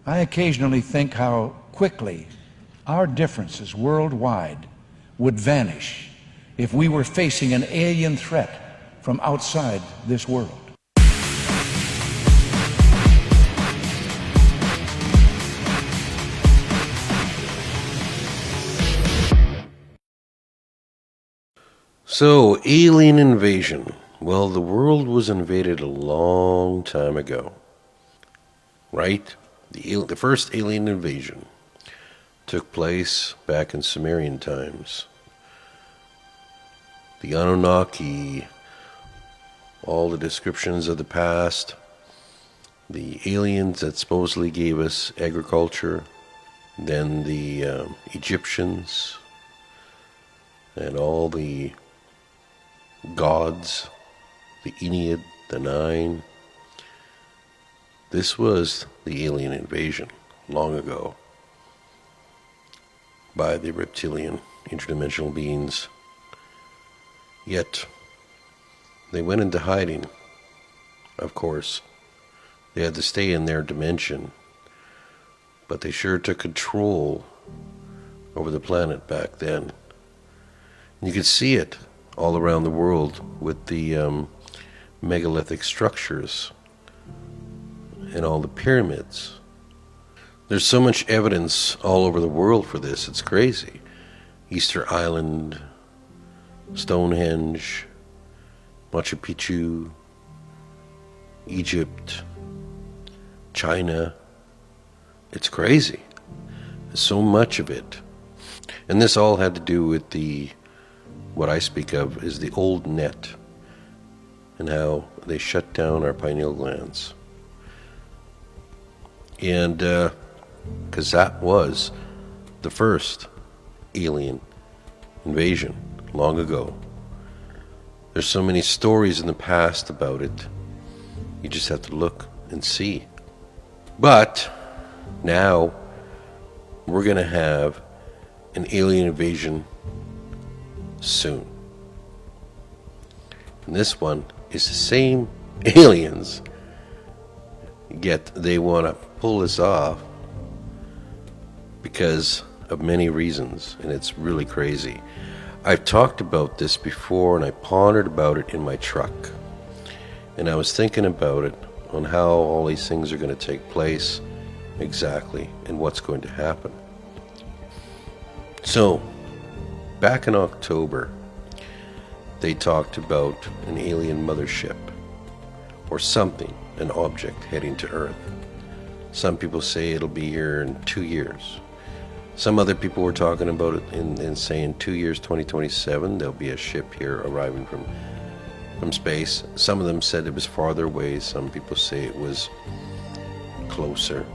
I occasionally think how quickly our differences worldwide would vanish if we were facing an alien threat from outside this world. So, alien invasion. Well, the world was invaded a long time ago, right? The first alien invasion took place back in Sumerian times. The Anunnaki, all the descriptions of the past, the aliens that supposedly gave us agriculture, then the Egyptians, and all the gods, the Ennead, the Nine. This was the alien invasion long ago by the reptilian interdimensional beings. Yet they went into hiding, of course. They had to stay in their dimension, but they sure took control over the planet back then. And you could see it all around the world with the megalithic structures and all the pyramids. There's so much evidence all over the world for this, it's crazy. Easter Island, Stonehenge, Machu Picchu, Egypt, China. It's crazy. There's so much of it. And this all had to do with what I speak of is the old net and how they shut down our pineal glands. And because that was the first alien invasion long ago. There's so many stories in the past about it. You just have to look and see. But now we're going to have an alien invasion soon. And this one is the same aliens, yet they want to pull this off because of many reasons, and it's really crazy. I've talked about this before, and I pondered about it in my truck, and I was thinking about it on how all these things are going to take place exactly and what's going to happen. So back in October, they talked about an alien mothership or something, an object heading to Earth. Some people say it'll be here in 2 years. Some other people were talking about it and saying 2 years, 2027, there'll be a ship here arriving from space. Some of them said it was farther away. Some people say it was closer.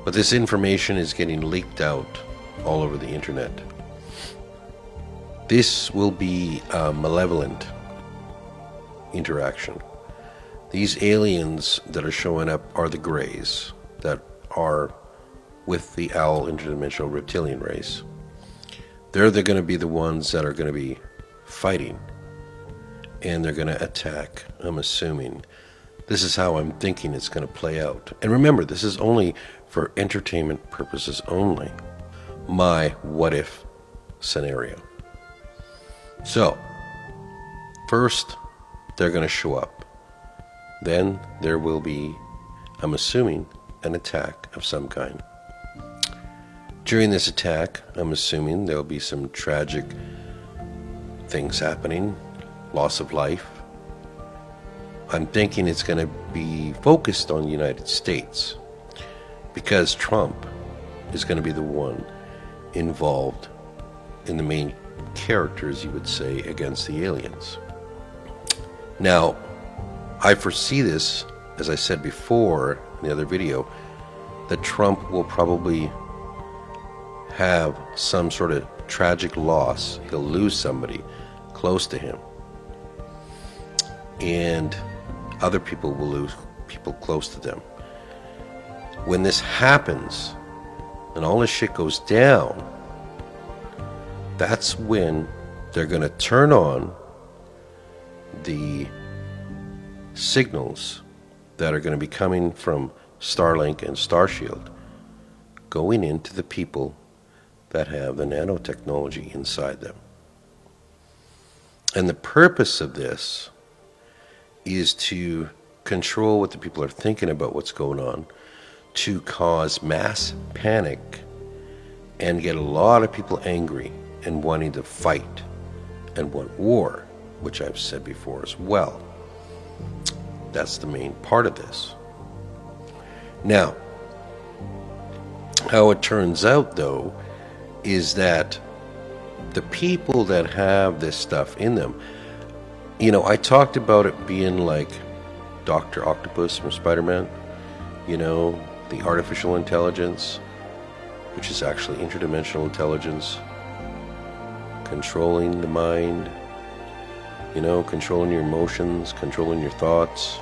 But this information is getting leaked out all over the internet. This will be a malevolent interaction. These aliens that are showing up are the Greys that are with the owl interdimensional reptilian race. They're going to be the ones that are going to be fighting, and they're going to attack, I'm assuming. This is how I'm thinking it's going to play out. And remember, this is only for entertainment purposes only. My what if scenario. So, first, they're going to show up. Then there will be, I'm assuming, an attack of some kind. During this attack, I'm assuming there'll be some tragic things happening, loss of life. I'm thinking it's going to be focused on the United States because Trump is going to be the one involved in the main characters, you would say, against the aliens. Now, I foresee this, as I said before in the other video, that Trump will probably have some sort of tragic loss. He'll lose somebody close to him. And other people will lose people close to them. When this happens, and all this shit goes down, that's when they're going to turn on the signals that are going to be coming from Starlink and Starshield going into the people that have the nanotechnology inside them. And the purpose of this is to control what the people are thinking about what's going on, to cause mass panic and get a lot of people angry and wanting to fight and want war, which I've said before as well. That's the main part of this. Now, how it turns out, though, is that the people that have this stuff in them, you know, I talked about it being like Dr. Octopus from Spider-Man, you know, the artificial intelligence, which is actually interdimensional intelligence, controlling the mind, you know, controlling your emotions, controlling your thoughts,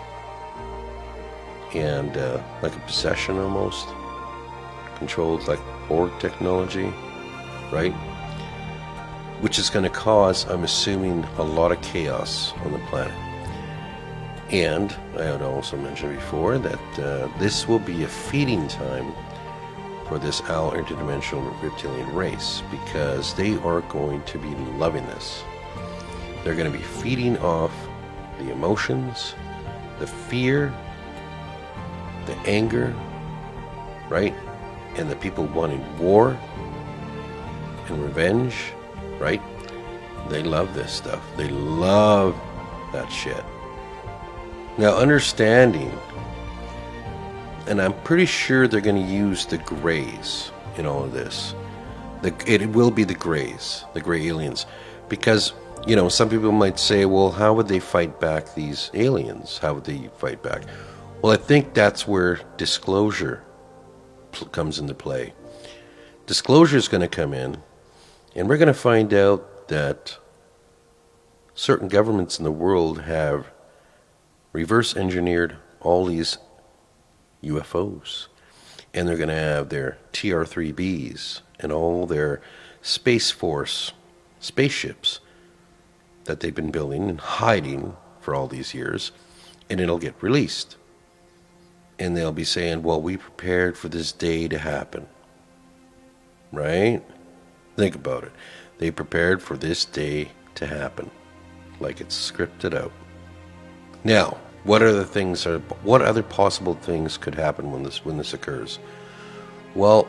and like a possession almost, controlled like Borg technology, right? Which is going to cause, I'm assuming, a lot of chaos on the planet. And I had also mentioned before that this will be a feeding time for this Al interdimensional reptilian race, because they are going to be loving this. They're going to be feeding off the emotions, the fear, the anger, right? And the people wanting war and revenge, right? They love this stuff. They love that shit. Now, understanding, and I'm pretty sure they're going to use the Greys in all of this. It will be the Greys, the Grey aliens, because, you know, some people might say, well, how would they fight back these aliens? How would they fight back? Well, I think that's where disclosure comes into play. Disclosure is going to come in, and we're going to find out that certain governments in the world have reverse engineered all these UFOs, and they're going to have their TR-3Bs and all their Space Force spaceships that they've been building and hiding for all these years, and it'll get released. And they'll be saying, well, we prepared for this day to happen. Right? Think about it. They prepared for this day to happen, like it's scripted out. Now, what other possible things could happen when this occurs? Well,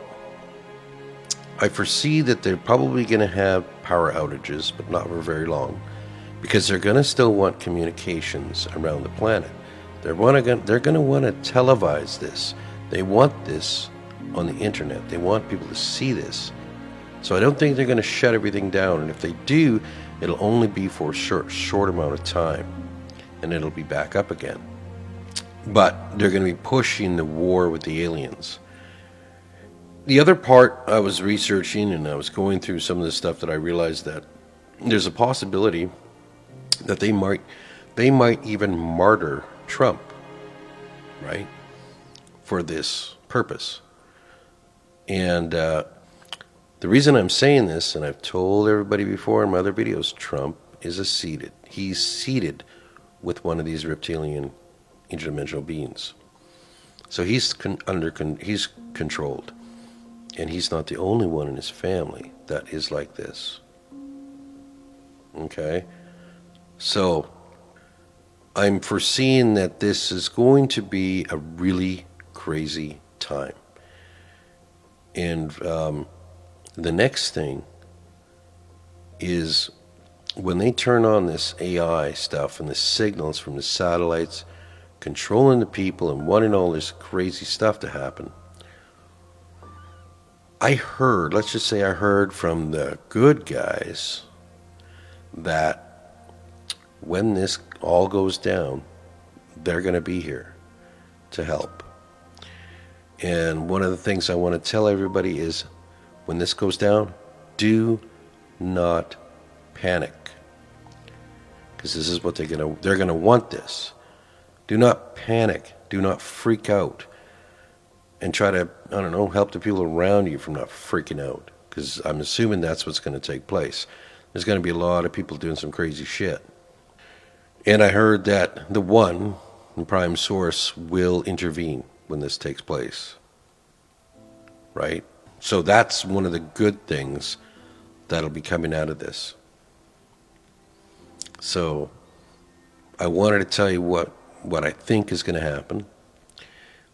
I foresee that they're probably going to have power outages, but not for very long, because they're going to still want communications around the planet. They're going to want to televise this. They want this on the internet. They want people to see this. So I don't think they're going to shut everything down. And if they do, it'll only be for a short amount of time, and it'll be back up again. But they're going to be pushing the war with the aliens. The other part, I was researching and I was going through some of the stuff that I realized that there's a possibility that they might even martyr Trump, right, for this purpose. And the reason I'm saying this, and I've told everybody before in my other videos, Trump is he's seated with one of these reptilian interdimensional beings. So he's controlled, and he's not the only one in his family that is like this. Okay, so I'm foreseeing that this is going to be a really crazy time. And the next thing is when they turn on this AI stuff and the signals from the satellites controlling the people and wanting all this crazy stuff to happen. Let's just say I heard from the good guys that when this all goes down, they're going to be here to help. And one of the things I want to tell everybody is, when this goes down, do not panic, because this is what they're going to want this. Do not panic. Do not freak out, and try to, help the people around you from not freaking out, because I'm assuming that's what's going to take place. There's going to be a lot of people doing some crazy shit. And I heard that the Prime Source will intervene when this takes place. Right? So that's one of the good things that'll be coming out of this. So I wanted to tell you what I think is going to happen,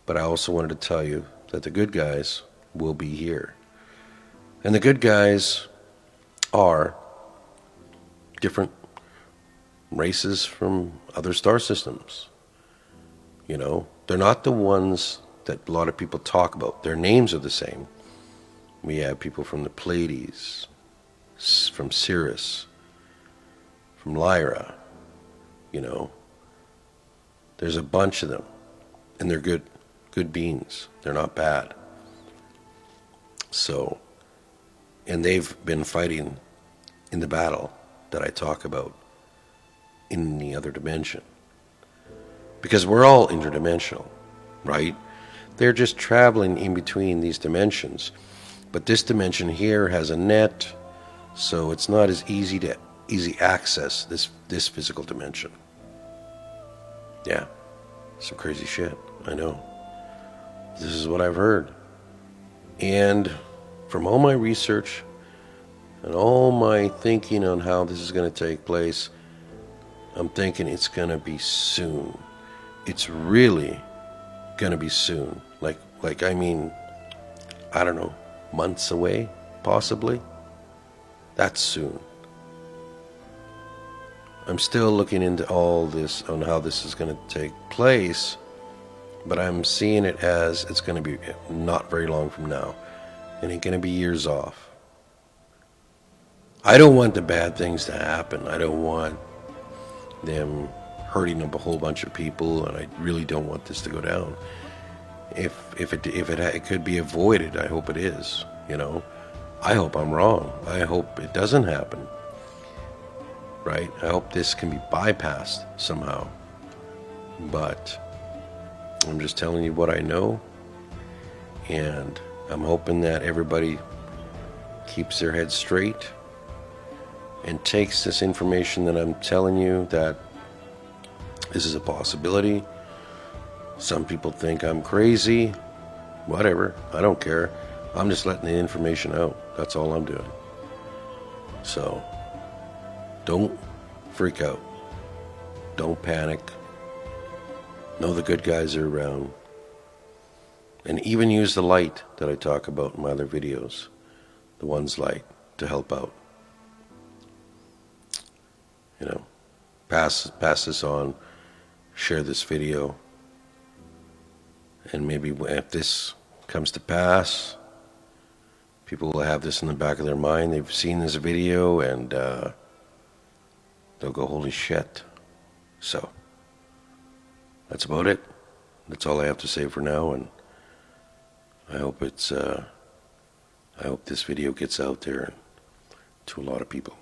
but I also wanted to tell you that the good guys will be here. And the good guys are different races from other star systems. You know, they're not the ones that a lot of people talk about. Their names are the same. We have people from the Pleiades, from Sirius, from Lyra, you know. There's a bunch of them, and they're good beings. They're not bad. So, and they've been fighting in the battle that I talk about in the other dimension. Because we're all interdimensional, right? They're just traveling in between these dimensions. But this dimension here has a net, so it's not as easy access this physical dimension. Yeah, some crazy shit, I know. This is what I've heard. And from all my research and all my thinking on how this is going to take place, I'm thinking it's going to be soon. It's really going to be soon. Like I mean, I don't know, months away, possibly. That's soon. I'm still looking into all this on how this is going to take place, but I'm seeing it as it's going to be not very long from now. It ain't going to be years off. I don't want the bad things to happen. I don't want them hurting a whole bunch of people, and I really don't want this to go down. If it could be avoided, I hope it is. You know, I hope I'm wrong. I hope it doesn't happen. Right? I hope this can be bypassed somehow. But I'm just telling you what I know, and I'm hoping that everybody keeps their head straight and takes this information that I'm telling you, that this is a possibility. Some people think I'm crazy. Whatever. I don't care. I'm just letting the information out. That's all I'm doing. So, don't freak out. Don't panic. Know the good guys are around. And even use the light that I talk about in my other videos. The one's light to help out. You know, pass this on. Share this video. And maybe if this comes to pass, people will have this in the back of their mind. They've seen this video and they'll go, holy shit. So, that's about it. That's all I have to say for now, and I hope I hope this video gets out there to a lot of people.